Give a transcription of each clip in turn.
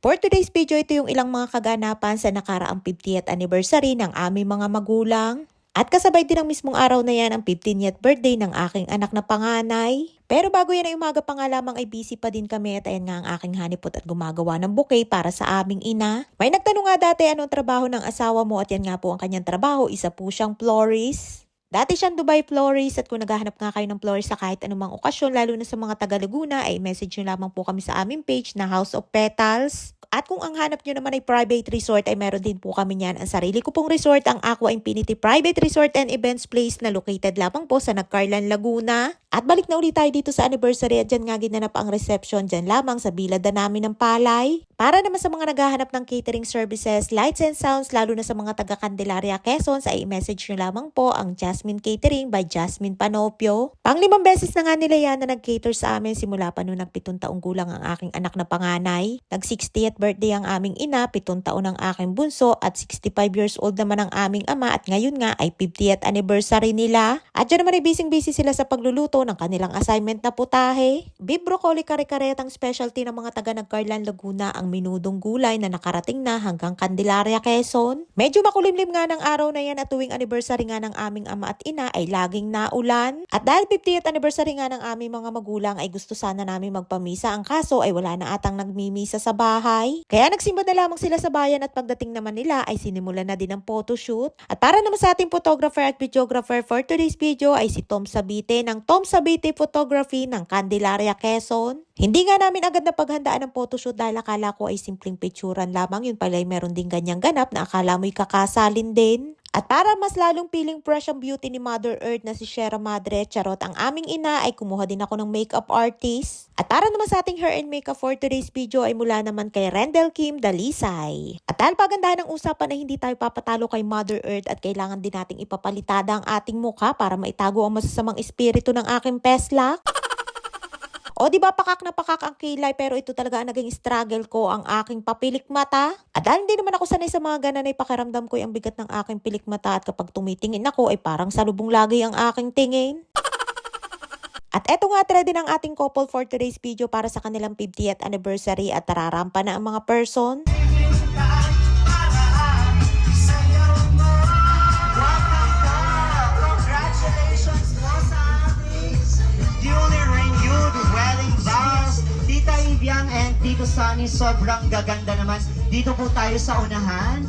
For today's video, ito yung ilang mga kaganapan sa nakaraang 50th anniversary ng aming mga magulang. At kasabay din ang mismong araw na yan ang 15th birthday ng aking anak na panganay. Pero bago yan ay umaga pa nga lamang ay busy pa din kami at ayan nga ang aking hanipot at gumagawa ng bouquet para sa aming ina. May nagtanong nga dati anong trabaho ng asawa mo at yan nga po ang kanyang trabaho, isa po siyang florist. Dati siyang Dubai florist at kung naghahanap nga kayo ng florist sa kahit anumang okasyon, lalo na sa mga taga Laguna, ay message nyo lamang po kami sa aming page na House of Petals. At kung ang hanap nyo naman ay private resort, ay meron din po kami niyan. Ang sarili ko pong resort, ang Aqua Infinity Private Resort and Events Place na located lamang po sa Nagcarlan, Laguna. At balik na ulit tayo dito sa anniversary at dyan nga ginanap ang reception dyan lamang sa bilada namin ng palay. Para naman sa mga naghahanap ng catering services, lights and sounds, lalo na sa mga taga Candelaria, Quezon, ay i-message nyo lamang po ang Jasmine Catering by Jasmine Panopio. Pang-5 beses na nga nila yan na nag-cater sa amin simula pa noong nag-7 taong gulang ang aking anak na panganay. Nag-60th birthday ang aming ina, 7 taon ang aking bunso at 65 years old naman ang aming ama at ngayon nga ay 50th anniversary nila. At dyan naman ay busy sila sa pagluluto ng kanilang assignment na putahe. Beef broccoli kare-karetang specialty ng mga taga Nagcarlan, Laguna ang minudong gulay na nakarating na hanggang Candelaria, Quezon. Medyo makulimlim nga ng araw na yan at tuwing anniversary nga ng aming ama at ina ay laging naulan. At dahil 50th anniversary nga ng aming mga magulang ay gusto sana namin magpamisa, ang kaso ay wala na atang nagmimisa sa bahay. Kaya nagsimba na lamang sila sa bayan at pagdating naman nila ay sinimulan na din ang photoshoot. At para naman sa ating photographer at videographer for today's video ay si Tom Sabite ng Tom Sabite Photography ng Candelaria, Quezon. Hindi nga namin agad na paghandaan ng photoshoot dahil akala ko ay simpleng picturean lamang, yun pala ay meron din ganyang ganap na akala mo'y kakasalin din. At para mas lalong feeling fresh ang beauty ni Mother Earth na si Sierra Madre, charot, ang aming ina ay kumuha din ako ng makeup artist. At para naman sa ating hair and makeup for today's video ay mula naman kay Rendell Kim Dalisay. At dahil pagandahan ng usapan na hindi tayo papatalo kay Mother Earth at kailangan din nating ipapalitada ang ating mukha para maitago ang masasamang espiritu ng aking peslak. O di ba pakak na pakak ang kilay pero ito talaga ang naging struggle ko, ang aking papilik mata. At dahil hindi naman ako sanay sa mga ganan ay pakiramdam ko ang bigat ng aking pilik mata at kapag tumitingin ako ay parang salubong lagi ang aking tingin. At eto nga ready ng ating couple for today's video para sa kanilang 50th anniversary at tararampa na ang mga person. And Tito Sunny, sobrang gaganda naman. Dito po tayo sa unahan.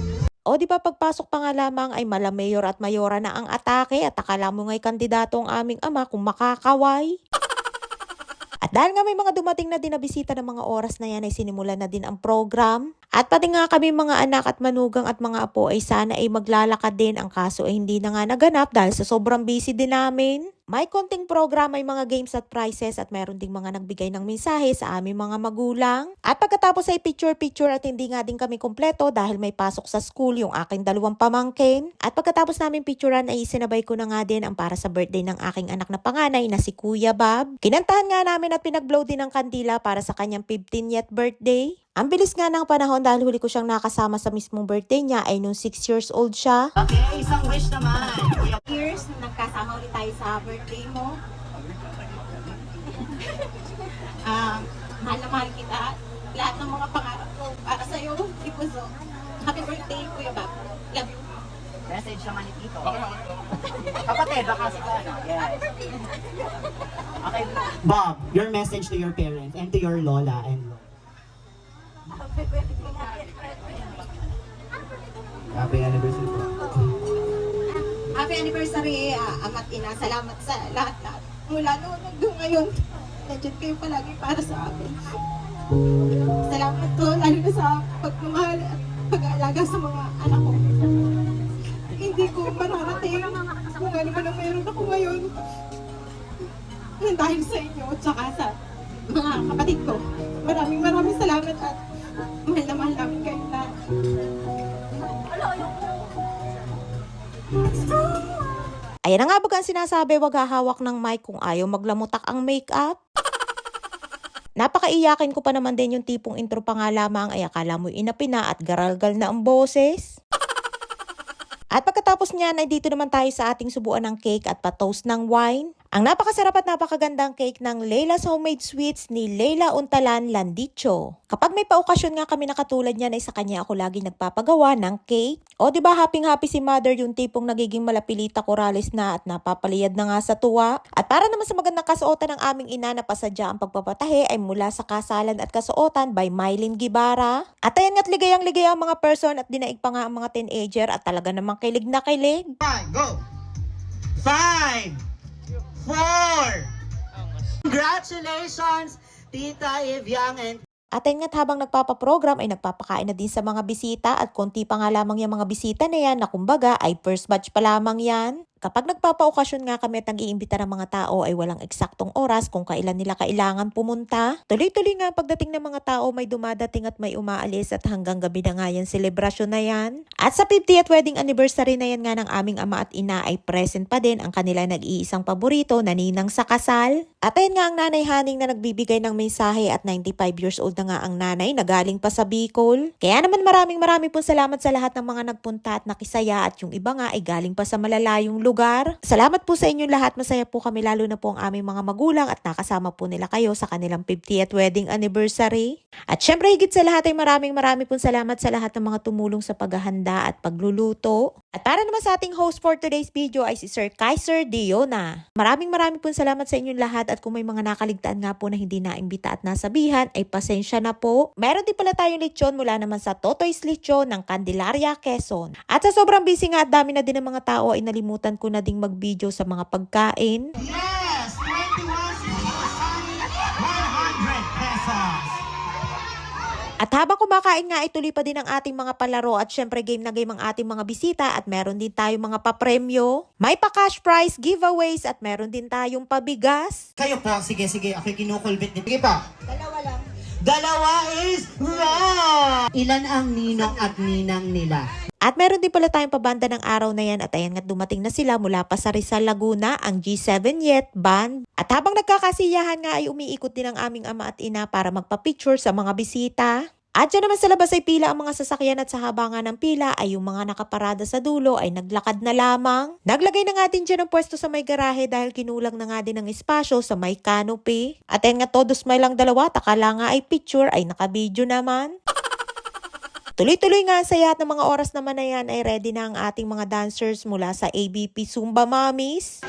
O di ba pagpasok pa nga lamang ay mala mayor at mayora na ang atake at akala mo nga'y kandidato ang aming ama kung makakaway. At dahil nga may mga dumating na dinabisita ng mga oras na yan ay sinimulan na din ang program. At pati nga kami mga anak at manugang at mga apo ay sana ay maglalakad din, ang kaso ay hindi na nga naganap dahil sa sobrang busy din namin. May konting program, may mga games at prizes at meron ding mga nagbigay ng mensahe sa aming mga magulang. At pagkatapos ay picture at hindi nga din kami kompleto dahil may pasok sa school yung aking 2 pamangkin. At pagkatapos namin picturean ay sinabay ko na nga din ang para sa birthday ng aking anak na panganay na si Kuya Bob. Kinantahan nga namin at pinag-blow din ng kandila para sa kanyang 15th birthday. Ang bilis nga ng panahon dahil huli ko siyang nakasama sa mismong birthday niya ay nung 6 years old siya. Okay, isang wish naman. Years na nagkasama ulit tayo sa birthday mo. Mahal na mahal kita. Lahat ng mga pangarap ko para sa'yo, ipuso. Happy birthday, Kuya Bob. Love you. Message naman ni Tito. Kapatid, baka si ano. Yes. Okay, Bob, your message to your parents and to your lola and Happy anniversary po. Happy anniversary, ama't ina. Salamat sa lahat-lahat. Mula noon hanggang ngayon, nandiyan kayo palagi para sa amin. Salamat po, lalo na sa pagmamahal at pag-aalaga sa mga anak ko. Hindi ko mararating kung ano man ang meron ako ngayon. Dahil sa inyo at saka sa mga kapatid ko. Maraming salamat at mahal na mahal namin kayo na. Ayan na nga baga ang sinasabi, wag hahawak ng mic kung ayaw maglamutak ang makeup. Napakaiyakin ko pa naman din yung tipong intro pa nga lamang ay akala mo inapina at garalgal na ang boses. At pagkatapos niyan ay dito naman tayo sa ating subuan ng cake at pa-toast ng wine. Ang napakasarap at napakagandang cake ng Leila's Homemade Sweets ni Leila Untalan Landicho. Kapag may paokasyon nga kami na katulad niyan ay sa kanya ako lagi nagpapagawa ng cake. O diba happy si mother yung tipong nagiging malapilita Corrales na at napapaliyad na nga sa tuwa. At para naman sa magandang kasuotan ng aming ina na pasadya ang pagpapatahe ay mula sa kasalan at kasuotan by Mylene Guevara. At ayan nga't ligayang-ligaya ang mga person at dinaig pa nga ang mga teenager at talaga namang kilig na kilig. 5, go! 5, 4! Congratulations, Tita Evyang and At ayun nga't habang nagpapaprogram ay nagpapakain na din sa mga bisita at konti pa nga lamang yung mga bisita na yan na kumbaga ay first batch pa lamang yan. Kapag nagpapaokasyon nga kami at nag-iimbita ng mga tao ay walang eksaktong oras kung kailan nila kailangan pumunta. Tuloy-tuloy nga pagdating ng mga tao may dumadating at may umaalis at hanggang gabi na nga yan selebrasyon na yan. At sa 50th wedding anniversary na yan nga ng aming ama at ina ay present pa din ang kanila nag-iisang paborito na ninang sa kasal. At ayun nga ang nanay Haning na nagbibigay ng mensahe at 95 years old na nga ang nanay na galing pa sa Bicol. Kaya naman maraming pong salamat sa lahat ng mga nagpunta at nakisaya at yung iba nga ay galing pa sa malalayong lugar. Salamat po sa inyong lahat. Masaya po kami lalo na po ang aming mga magulang at nakasama po nila kayo sa kanilang 50th wedding anniversary. At syempre higit sa lahat ay maraming pong salamat sa lahat ng mga tumulong sa paghahanda at pagluluto. At para naman sa ating host for today's video ay si Sir Kaiser Diona. Maraming pong salamat sa inyong lahat at kung may mga nakaligtaan nga po na hindi naimbita at nasabihan ay pasensya na po. Meron din pala tayong lechon mula naman sa Totoy's Lechon ng Candelaria, Quezon. At sa sobrang busy nga at dami na din ng mga tao ay nalimutan ko na ding mag-video sa mga pagkain. yes, 100 pesos. At habang kumakain nga ituloy pa din ang ating mga palaro at syempre game na game ang ating mga bisita at meron din tayong mga papremyo. May pa cash prize giveaways at meron din tayong pabigas. Kayo po, sige, ako'y kinukulbit ni. Sige pa. Dalawa is wrong! Ilan ang ninong at ninang nila? At meron din pala tayong pabanda ng araw na yan at ayan nga dumating na sila mula pa sa Rizal, Laguna, ang G7 Yet Band. At habang nagkakasiyahan nga ay umiikot din ang aming ama at ina para magpa-picture sa mga bisita. At dyan naman sa labas ay pila ang mga sasakyan at sa haba nga ng pila ay yung mga nakaparada sa dulo ay naglakad na lamang. Naglagay na nga din dyan ng pwesto sa may garahe dahil kinulang na nga din ng espasyo sa may canopy. At ayan nga todo smile lang dalawa, takala nga ay picture ay nakabidyo naman. Tuloy-tuloy nga sa yat ng mga oras naman na yan ay ready na ang ating mga dancers mula sa ABP Zumba Mommies.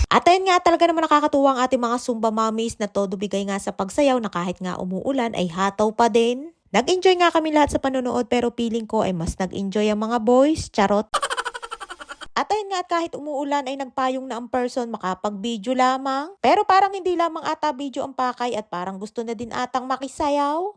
At ayun nga talaga naman nakakatuwa ang ating mga Zumba Mommies na todo bigay nga sa pagsayaw na kahit nga umuulan ay hataw pa din. Nag-enjoy nga kami lahat sa panonood pero feeling ko ay mas nag-enjoy ang mga boys, charot. At ayun nga kahit umuulan ay nagpayong na ang person makapag-video lamang. Pero parang hindi lamang ata video ang pakay at parang gusto na din atang makisayaw.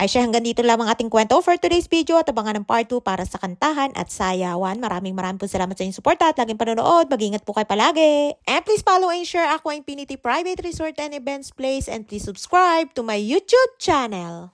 Ay siya hanggang dito lamang ating kwento for today's video at abangan ng part 2 para sa kantahan at sayawan. Maraming po salamat sa inyong suporta at laging panonood. Mag-ingat po kayo palagi. And please follow and share Aqua Infinity Private Resort and Events Place and please subscribe to my YouTube channel.